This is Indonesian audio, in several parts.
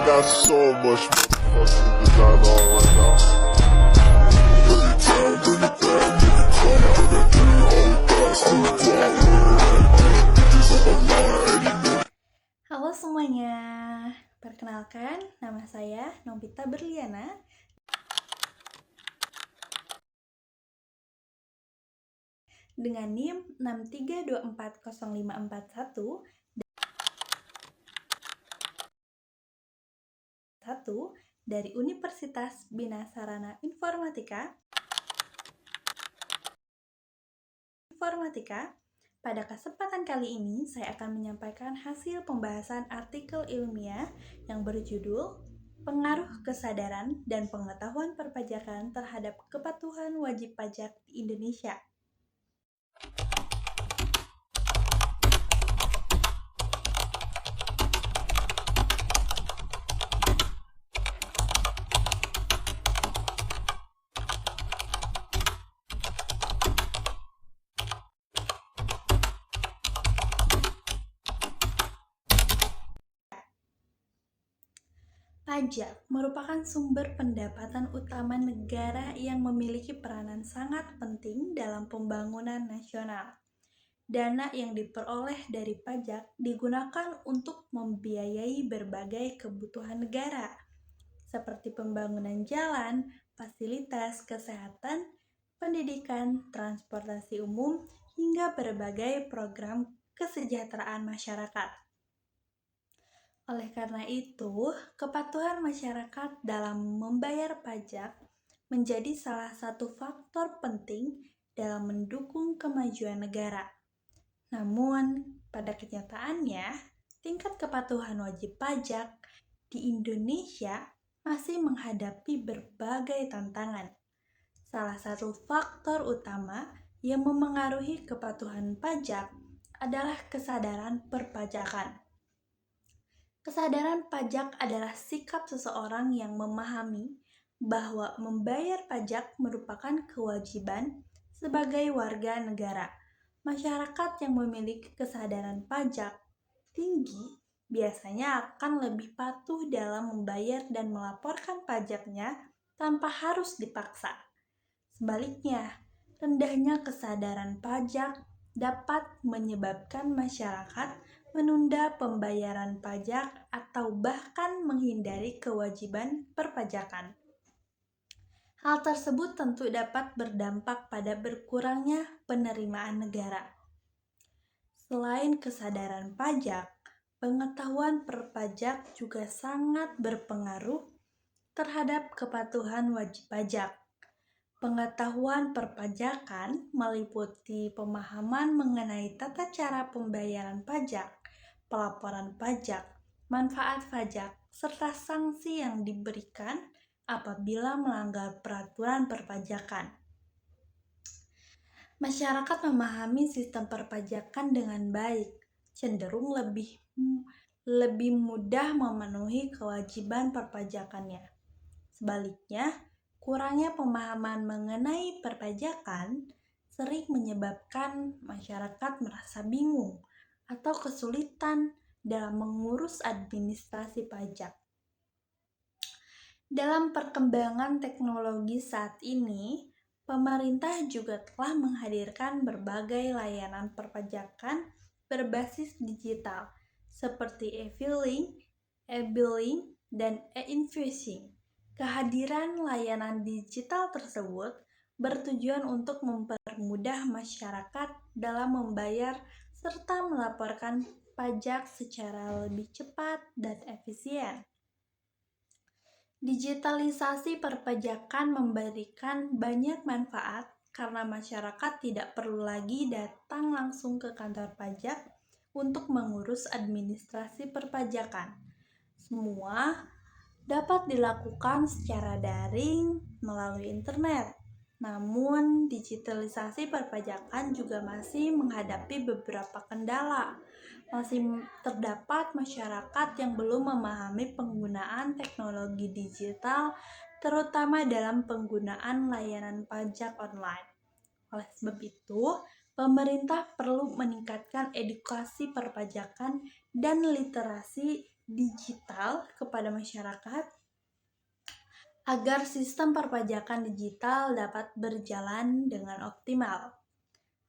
got so much motherfucking design on right now. Halo semuanya, perkenalkan nama saya Nobita Berliana dengan NIM 632405441 dari Universitas Bina Sarana Informatika. Pada kesempatan kali ini, saya akan menyampaikan hasil pembahasan artikel ilmiah yang berjudul Pengaruh Kesadaran dan Pengetahuan Perpajakan Terhadap Kepatuhan Wajib Pajak di Indonesia. Pajak merupakan sumber pendapatan utama negara yang memiliki peranan sangat penting dalam pembangunan nasional. Dana yang diperoleh dari pajak digunakan untuk membiayai berbagai kebutuhan negara, seperti pembangunan jalan, fasilitas kesehatan, pendidikan, transportasi umum, hingga berbagai program kesejahteraan masyarakat. Oleh karena itu, kepatuhan masyarakat dalam membayar pajak menjadi salah satu faktor penting dalam mendukung kemajuan negara. Namun, pada kenyataannya, tingkat kepatuhan wajib pajak di Indonesia masih menghadapi berbagai tantangan. Salah satu faktor utama yang memengaruhi kepatuhan pajak adalah kesadaran perpajakan. Kesadaran pajak adalah sikap seseorang yang memahami bahwa membayar pajak merupakan kewajiban sebagai warga negara. Masyarakat yang memiliki kesadaran pajak tinggi biasanya akan lebih patuh dalam membayar dan melaporkan pajaknya tanpa harus dipaksa. Sebaliknya, rendahnya kesadaran pajak dapat menyebabkan masyarakat menunda pembayaran pajak atau bahkan menghindari kewajiban perpajakan. Hal tersebut tentu dapat berdampak pada berkurangnya penerimaan negara. Selain kesadaran pajak, pengetahuan perpajak juga sangat berpengaruh terhadap kepatuhan wajib pajak. Pengetahuan perpajakan meliputi pemahaman mengenai tata cara pembayaran pajak, pelaporan pajak, manfaat pajak, serta sanksi yang diberikan apabila melanggar peraturan perpajakan. Masyarakat memahami sistem perpajakan dengan baik, cenderung lebih mudah memenuhi kewajiban perpajakannya. Sebaliknya, kurangnya pemahaman mengenai perpajakan sering menyebabkan masyarakat merasa bingung atau kesulitan dalam mengurus administrasi pajak. Dalam perkembangan teknologi saat ini, pemerintah juga telah menghadirkan berbagai layanan perpajakan berbasis digital seperti e-filing, e-billing, dan e-invoicing. Kehadiran layanan digital tersebut bertujuan untuk mempermudah masyarakat dalam membayar serta melaporkan pajak secara lebih cepat dan efisien. Digitalisasi perpajakan memberikan banyak manfaat karena masyarakat tidak perlu lagi datang langsung ke kantor pajak untuk mengurus administrasi perpajakan. Semua dapat dilakukan secara daring melalui internet. Namun, digitalisasi perpajakan juga masih menghadapi beberapa kendala. Masih terdapat masyarakat yang belum memahami penggunaan teknologi digital, terutama dalam penggunaan layanan pajak online. Oleh sebab itu, pemerintah perlu meningkatkan edukasi perpajakan dan literasi digital kepada masyarakat agar sistem perpajakan digital dapat berjalan dengan optimal.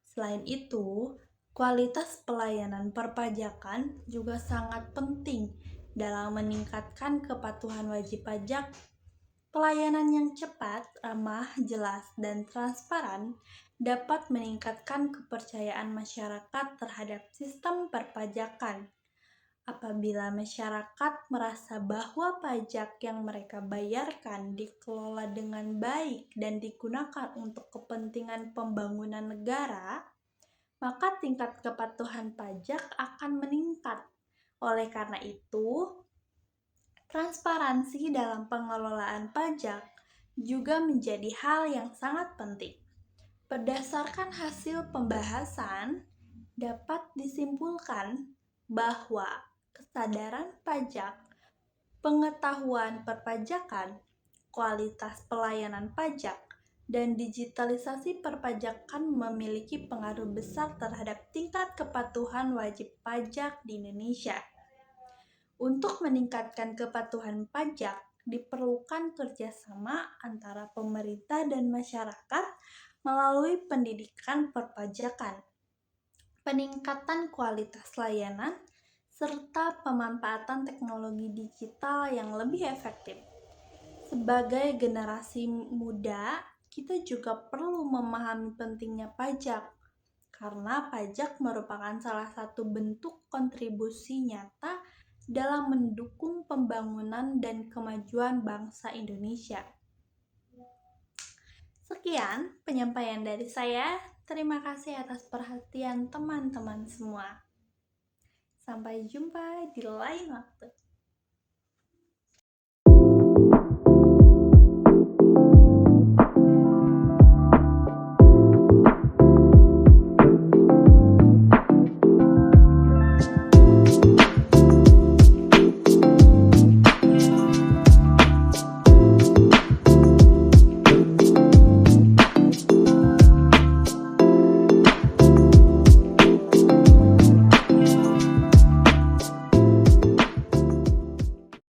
Selain itu, kualitas pelayanan perpajakan juga sangat penting dalam meningkatkan kepatuhan wajib pajak. Pelayanan yang cepat, ramah, jelas, dan transparan dapat meningkatkan kepercayaan masyarakat terhadap sistem perpajakan. Apabila masyarakat merasa bahwa pajak yang mereka bayarkan dikelola dengan baik dan digunakan untuk kepentingan pembangunan negara, maka tingkat kepatuhan pajak akan meningkat. Oleh karena itu, transparansi dalam pengelolaan pajak juga menjadi hal yang sangat penting. Berdasarkan hasil pembahasan, dapat disimpulkan bahwa kesadaran pajak, pengetahuan perpajakan, kualitas pelayanan pajak, dan digitalisasi perpajakan memiliki pengaruh besar terhadap tingkat kepatuhan wajib pajak di Indonesia. Untuk meningkatkan kepatuhan pajak, diperlukan kerjasama antara pemerintah dan masyarakat melalui pendidikan perpajakan, peningkatan kualitas layanan, serta pemanfaatan teknologi digital yang lebih efektif. Sebagai generasi muda, kita juga perlu memahami pentingnya pajak, karena pajak merupakan salah satu bentuk kontribusi nyata dalam mendukung pembangunan dan kemajuan bangsa Indonesia. Sekian penyampaian dari saya. Terima kasih atas perhatian teman-teman semua. Sampai jumpa di lain waktu.